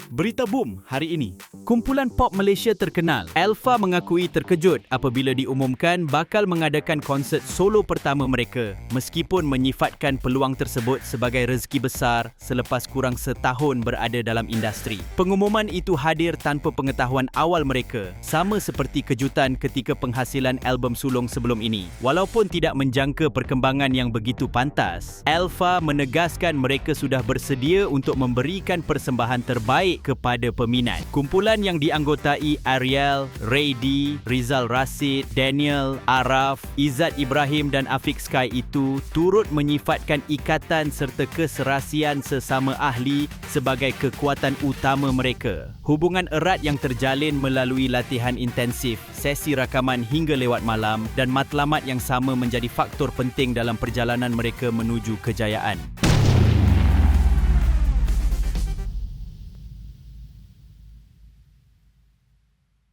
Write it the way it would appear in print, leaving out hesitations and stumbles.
Berita boom hari ini. Kumpulan pop Malaysia terkenal, Alpha mengakui terkejut apabila diumumkan bakal mengadakan konsert solo pertama mereka meskipun menyifatkan peluang tersebut sebagai rezeki besar selepas kurang setahun berada dalam industri. Pengumuman itu hadir tanpa pengetahuan awal mereka, sama seperti kejutan ketika penghasilan album sulung sebelum ini. Walaupun tidak menjangka perkembangan yang begitu pantas, Alpha menegaskan mereka sudah bersedia untuk memberikan persembahan terbaik kepada peminat. Kumpulan yang dianggotai Ariel, Ray D, Rizal Rashid, Daniel, Araf, Izzat Ibrahim dan Afiq Sky itu turut menyifatkan ikatan serta keserasian sesama ahli sebagai kekuatan utama mereka. Hubungan erat yang terjalin melalui latihan intensif, sesi rakaman hingga lewat malam dan matlamat yang sama menjadi faktor penting dalam perjalanan mereka menuju kejayaan.